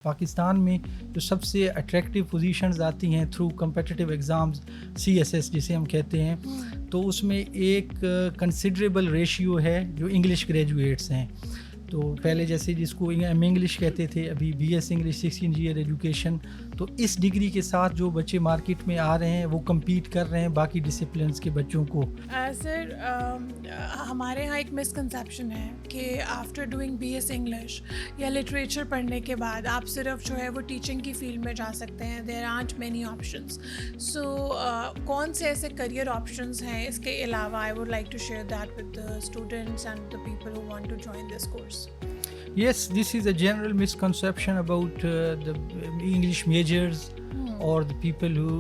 پاکستان میں جو سب سے اٹریکٹیو پوزیشنز آتی ہیں تھرو کمپیٹیٹیو ایگزامز CSS جسے ہم کہتے ہیں، تو اس میں ایک کنسیڈریبل ریشیو ہے جو انگلش گریجویٹس ہیں. تو پہلے جیسے جس کو ایم انگلش کہتے تھے، ابھی BS انگلش 16 ایئر ایجوکیشن. تو اس ڈگری کے ساتھ جو بچے مارکیٹ میں آ رہے ہیں وہ کمپیٹ کر رہے ہیں باقی ڈسپلنس کے بچوں کو. سر ہمارے یہاں ایک مسکنسیپشن ہے کہ آفٹر ڈوئنگ BS انگلش یا لٹریچر پڑھنے کے بعد آپ صرف جو ہے وہ ٹیچنگ کی فیلڈ میں جا سکتے ہیں. There aren't many options. So کون سے ایسے کریئر آپشنز ہیں اس کے علاوہ؟ I would like to share that with the students and the people who want to join this course. Yes, this is a general misconception about the English majors or the people who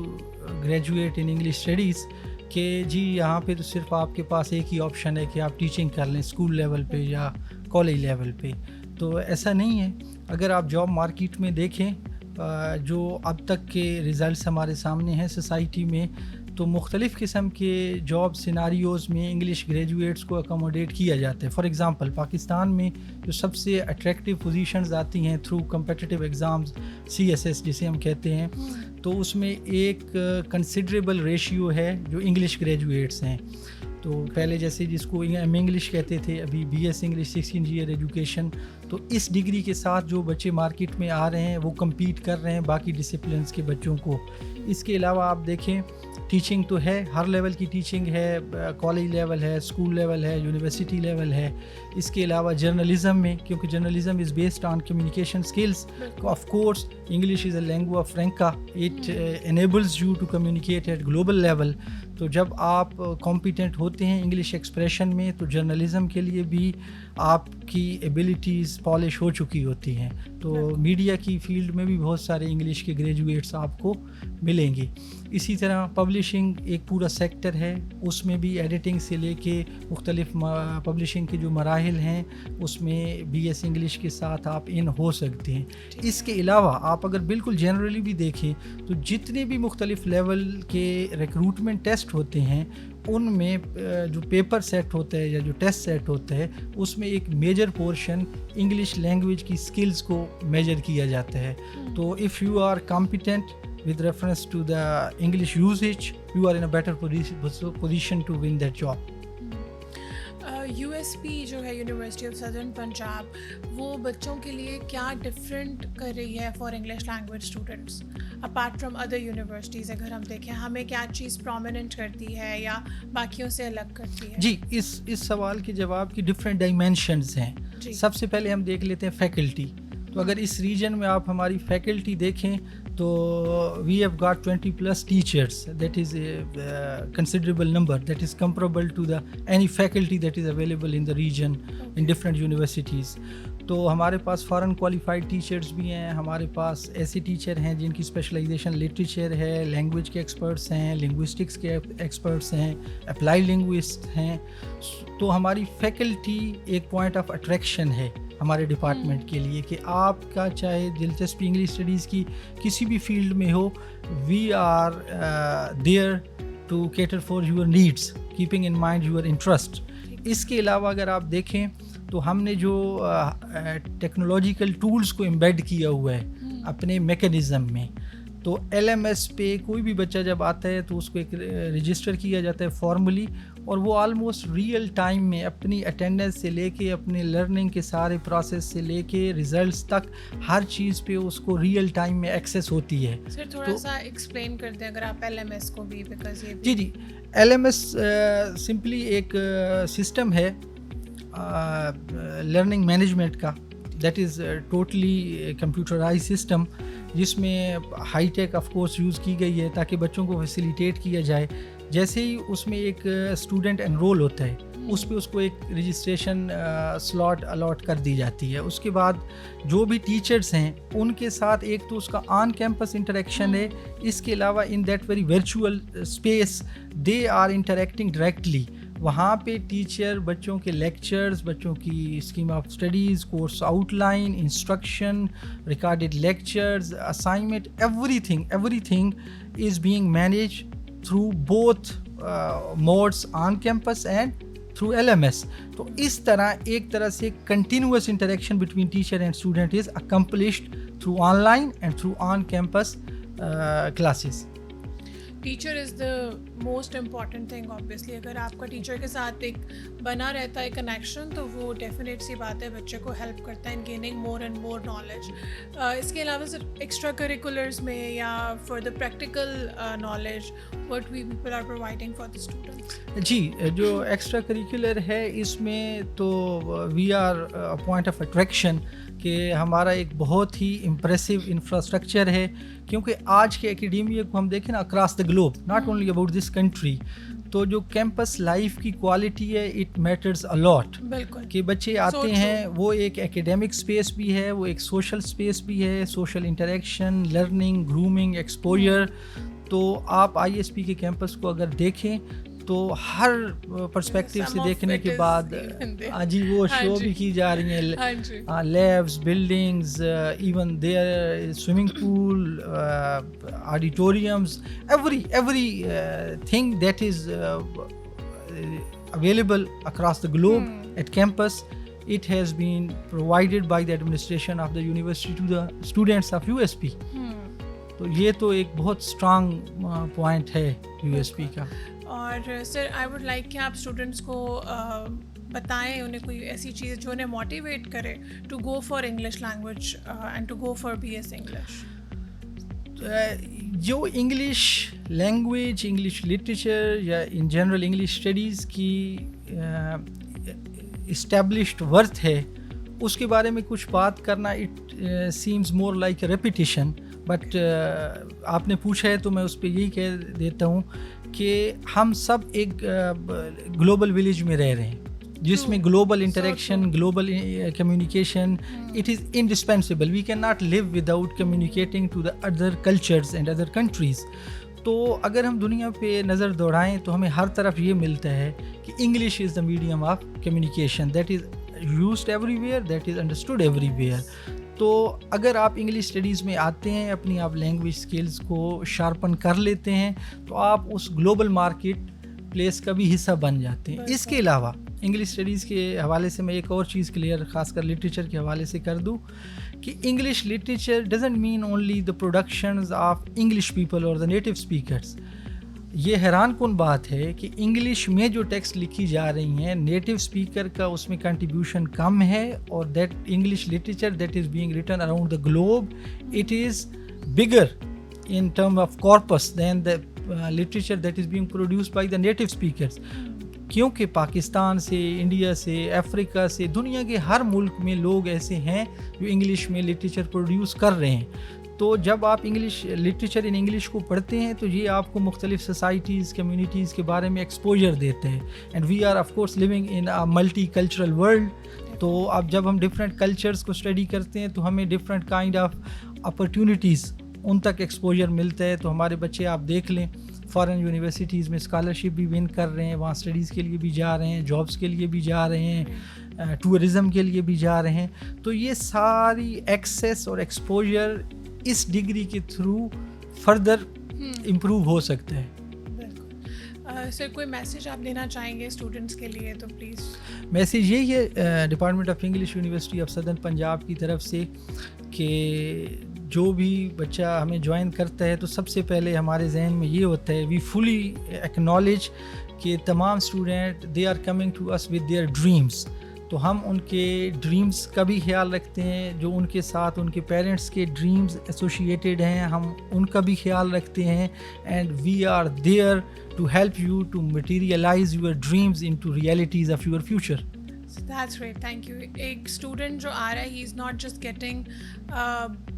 graduate in English studies کہ جی یہاں پہ تو صرف آپ کے پاس ایک ہی option ہے کہ آپ ٹیچنگ کر لیں اسکول لیول پہ یا کالج لیول پہ. تو ایسا نہیں ہے. اگر آپ جاب مارکیٹ میں دیکھیں جو اب تک کے ریزلٹس ہمارے سامنے ہیں سوسائٹی میں، تو مختلف قسم کے جاب سیناریوز میں انگلش گریجویٹس کو اکوموڈیٹ کیا جاتا ہے. فار ایگزامپل پاکستان میں جو سب سے اٹریکٹیو پوزیشنز آتی ہیں تھرو کمپیٹیٹیو ایگزامز CSS جسے ہم کہتے ہیں، تو اس میں ایک کنسیڈریبل ریشیو ہے جو انگلش گریجویٹس ہیں. تو پہلے جیسے جس کو ایم انگلش کہتے تھے، ابھی BS انگلش 16 ایئر ایجوکیشن. تو اس ڈگری کے ساتھ جو بچے مارکیٹ میں آ رہے ہیں وہ کمپیٹ کر رہے ہیں باقی ڈسپلنس کے بچوں کو. اس کے علاوہ آپ دیکھیں ٹیچنگ تو ہے، ہر لیول کی ٹیچنگ ہے، کالج لیول ہے، اسکول لیول ہے، یونیورسٹی لیول ہے. اس کے علاوہ جرنلزم میں، کیونکہ journalism is based on communication skills. Of course English is a lingua franca. It enables you to communicate at global level. تو جب آپ کمپیٹنٹ ہوتے ہیں انگلش ایکسپریشن میں تو جرنلزم کے لیے بھی آپ کی ایبلٹیز پالش ہو چکی ہوتی ہیں. تو میڈیا کی فیلڈ میں بھی بہت سارے انگلش کے گریجویٹس آپ کو ملیں گے. اسی طرح پبلشنگ ایک پورا سیکٹر ہے، اس میں بھی ایڈیٹنگ سے لے کے مختلف پبلشنگ کے جو مراحل ہیں اس میں BS انگلش کے ساتھ آپ ان ہو سکتے ہیں. اس کے علاوہ آپ اگر بالکل جنرلی بھی دیکھیں تو جتنے بھی مختلف لیول کے ریکروٹمنٹ ٹیسٹ ہوتے ہیں ان میں جو پیپر سیٹ ہوتا ہے یا جو ٹیسٹ سیٹ ہوتا ہے اس میں ایک میجر پورشن انگلش لینگویج کی سکلز کو میجر کیا جاتا ہے. تو if you are competent with reference to the English usage, you are in a better position to win that job. USP جو ہے یونیورسٹی آف سدرن پنجاب، وہ بچوں کے لیے کیا ڈفرینٹ کر رہی ہے for English language students apart from other universities? اگر ہم دیکھیں ہمیں کیا چیز پرومیننٹ کرتی ہے یا باقیوں سے الگ کرتی ہے؟ جی اس سوال کے جواب کی ڈفرینٹ ڈائمینشنز ہیں. سب سے پہلے ہم دیکھ لیتے ہیں فیکلٹی. تو اگر اس ریجن میں آپ ہماری فیکلٹی دیکھیں تو we have got 20+ teachers. That is a considerable number. That is comparable to the any faculty that is available in the region in different universities. تو ہمارے پاس فارن کوالیفائڈ ٹیچرز بھی ہیں، ہمارے پاس ایسے ٹیچر ہیں جن کی اسپیشلائزیشن لٹریچر ہے، لینگویج کے ایکسپرٹس ہیں، لنگوسٹکس کے ایکسپرٹس ہیں، اپلائی لنگوسٹ ہیں. تو ہماری فیکلٹی ایک پوائنٹ آف اٹریکشن ہے ہمارے ڈپارٹمنٹ کے لیے کہ آپ کا چاہے دلچسپی انگلش اسٹڈیز کی کسی بھی فیلڈ میں ہو، we are there to cater for your needs keeping in mind your interest. اس کے علاوہ اگر آپ دیکھیں تو ہم نے جو ٹیکنالوجیکل ٹولز کو امبیڈ کیا ہوا ہے اپنے میکینزم میں، تو LMS پہ کوئی بھی بچہ جب آتا ہے تو اس کو ایک رجسٹر کیا جاتا ہے فارملی، اور وہ آلموسٹ ریئل ٹائم میں اپنی اٹینڈنس سے لے کے اپنے لرننگ کے سارے پروسیس سے لے کے ریزلٹس تک ہر چیز پہ اس کو ریئل ٹائم میں ایکسیس ہوتی ہے. سر تھوڑا سا ایکسپلین کر دیں اگر آپ LMS کو بھی، بیکاز یہ جی LMS سمپلی ایک سسٹم ہے لرننگ مینجمنٹ کا. That is totally computerize system جس میں high tech of course use کی گئی ہے تاکہ بچوں کو فیسیلیٹیٹ کیا جائے. جیسے ہی اس میں ایک اسٹوڈنٹ انرول ہوتا ہے اس پہ اس کو ایک رجسٹریشن سلاٹ الاٹ کر دی جاتی ہے. اس کے بعد جو بھی ٹیچرز ہیں ان کے ساتھ ایک تو اس کا آن کیمپس انٹریکشن ہے، اس کے علاوہ in that very virtual space they are interacting directly. وہاں پہ ٹیچر بچوں کے لیکچرز، بچوں کی scheme of studies, course outline, instruction, recorded lectures, assignment, everything is being manage through both modes on campus and through LMS. تو اس طرح ایک طرح سے continuous interaction between teacher and student is accomplished through online and through on-campus classes. Teacher is the most important thing obviously. اگر آپ کا teacher کے ساتھ ایک بنا رہتا ہے کنیکشن تو وہ ڈیفینیٹ سی بات ہے بچے کو ہیلپ کرتا ہے in gaining more and more knowledge. اس کے علاوہ صرف ایکسٹرا کریکولرز میں یا for the practical knowledge what we people are providing for the students. جی جو ایکسٹرا کریکولر ہے اس میں تو we are point of attraction کہ ہمارا ایک بہت ہی امپریسو انفراسٹرکچر ہے, کیونکہ آج کے اکیڈیمیا کو ہم دیکھیں نا across the globe, not only about this country, تو جو کیمپس لائف کی کوالٹی ہے اٹ میٹرز اے لاٹ. بالکل کہ بچے آتے ہیں, وہ ایک ایکیڈیمک اسپیس بھی ہے, وہ ایک سوشل اسپیس بھی ہے, social interaction, learning, grooming, exposure. تو آپ آئی ایس پی کے کیمپس کو اگر دیکھیں تو ہر پرسپیکٹیو سے دیکھنے کے بعد جی وہ شو بھی کی جا رہی ہیں, labs, buildings, even there swimming pool, auditoriums, everything that is available across the globe at campus, it has been provided by the administration of the university to the students of USP. تو یہ تو ایک بہت strong point ہے U S P کا. اور سر آئی would like کہ آپ اسٹوڈنٹس کو بتائیں انہیں کوئی ایسی چیز جو انہیں موٹیویٹ کرے to go for English language and to go for B S English. جو انگلش لینگویج, انگلش لٹریچر یا ان جنرل انگلش اسٹڈیز کی اسٹیبلشڈ ورتھ ہے اس کے بارے میں کچھ بات کرنا it seems more like a repetition. But آپ نے پوچھا ہے تو میں اس پہ یہی کہہ دیتا ہوں کہ ہم سب ایک گلوبل ولیج میں رہ رہے ہیں جس میں global interaction, global communication it is indispensable. We can not live without communicating to the other cultures and other countries. تو اگر ہم دنیا پہ نظر دوڑائیں تو ہمیں ہر طرف یہ ملتا ہے کہ English is the medium of communication that is used every where, that is understood every where. تو اگر آپ انگلش اسٹڈیز میں آتے ہیں, اپنی آپ لینگویج اسکلز کو شارپن کر لیتے ہیں تو آپ اس گلوبل مارکیٹ پلیس کا بھی حصہ بن جاتے ہیں. اس کے علاوہ انگلش اسٹڈیز کے حوالے سے میں ایک اور چیز کلیئر خاص کر لٹریچر کے حوالے سے کر دوں کہ English literature doesn't mean only the productions of English people اور دا نیٹو اسپیکرس. یہ حیران کن بات ہے کہ انگلش میں جو ٹیکسٹ لکھی جا رہی ہیں نیٹو اسپیکر کا اس میں کنٹریبیوشن کم ہے, اور that English literature that is being written around the globe it is bigger in terms of corpus than the literature that is being produced by the native speakers. کیونکہ پاکستان سے, India سے, افریقہ سے, دنیا کے ہر ملک میں لوگ ایسے ہیں جو انگلش میں لٹریچر پروڈیوس کر رہے ہیں. تو جب آپ انگلش لٹریچر ان انگلش کو پڑھتے ہیں تو یہ آپ کو مختلف سوسائٹیز, کمیونٹیز کے بارے میں ایکسپوجر دیتے ہیں. And we are of course living in a multi cultural world. تو اب جب ہم ڈفرینٹ کلچرز کو اسٹڈی کرتے ہیں تو ہمیں ڈفرینٹ کائنڈ آف اپرچونیٹیز ان تک ایکسپوجر ملتا ہے. تو ہمارے بچے آپ دیکھ لیں فارن یونیورسٹیز میں اسکالرشپ بھی ون کر رہے ہیں, وہاں اسٹڈیز کے لیے بھی جا رہے ہیں, جابس کے لیے بھی جا رہے ہیں, ٹورزم کے لیے بھی جا رہے ہیں. تو یہ ساری ایکسیس اور ایکسپوجر اس ڈگری کے تھرو فردر امپروو ہو سکتا ہے. سر کوئی میسیج آپ دینا چاہیں گے اسٹوڈنٹس کے لیے تو پلیز. میسیج یہی ہے department of English university of southern Punjab کی طرف سے کہ جو بھی بچہ ہمیں جوائن کرتا ہے تو سب سے پہلے ہمارے ذہن میں یہ ہوتا ہے وی فلی ایکنالج کہ تمام student they are coming to us with their dreams. تو ہم ان کے ڈریمز کا بھی خیال رکھتے ہیں, جو ان کے ساتھ ان کے پیرنٹس کے ڈریمز ایسوسیٹیڈ ہیں ہم ان کا بھی خیال رکھتے ہیں. And we are there to help you to materialise your dreams into realities of your future. That's great, thank you. ایک اسٹوڈنٹ جو آ رہا ہے he is not just getting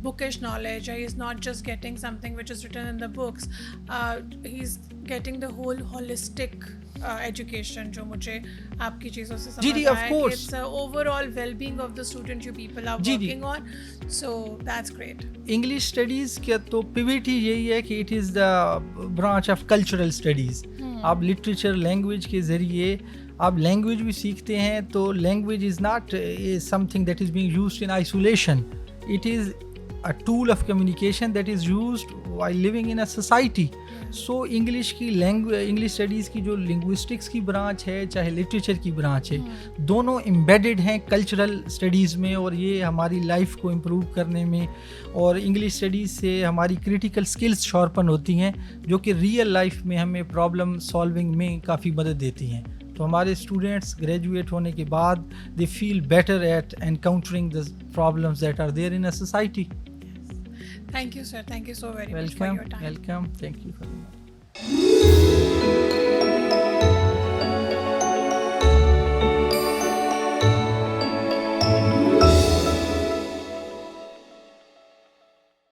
bookish knowledge, or he is not just getting something which is written in the books, he is getting the whole holistic education جو مجھے آپ کی چیزوں سے سمجھ آیا ہے کہ it's overall well-being of the student you people are working on, so that's great. English studies کا تو پیوٹ ہی یہی ہے کہ it is the branch of cultural studies. آپ لٹریچر لینگویج کے ذریعے آپ لینگویج بھی سیکھتے ہیں. تو language is not some thing that is being used in isolation, it is a tool of communication that is used while living in a society. So English کی English studies کی جو لنگوسٹکس کی branch ہے چاہے literature کی branch ہے دونوں embedded ہیں کلچرل اسٹڈیز میں, اور یہ ہماری لائف کو امپروو کرنے میں اور انگلش اسٹڈیز سے ہماری کریٹیکل اسکلس شارپن ہوتی ہیں جو کہ ریئل لائف میں ہمیں پرابلم سالونگ میں کافی مدد دیتی ہیں. تو ہمارے اسٹوڈنٹس گریجویٹ ہونے کے بعد they feel better at encountering the problems that are there in a society. Thank you, sir. Thank you so very much for your time. Welcome. Thank you very much.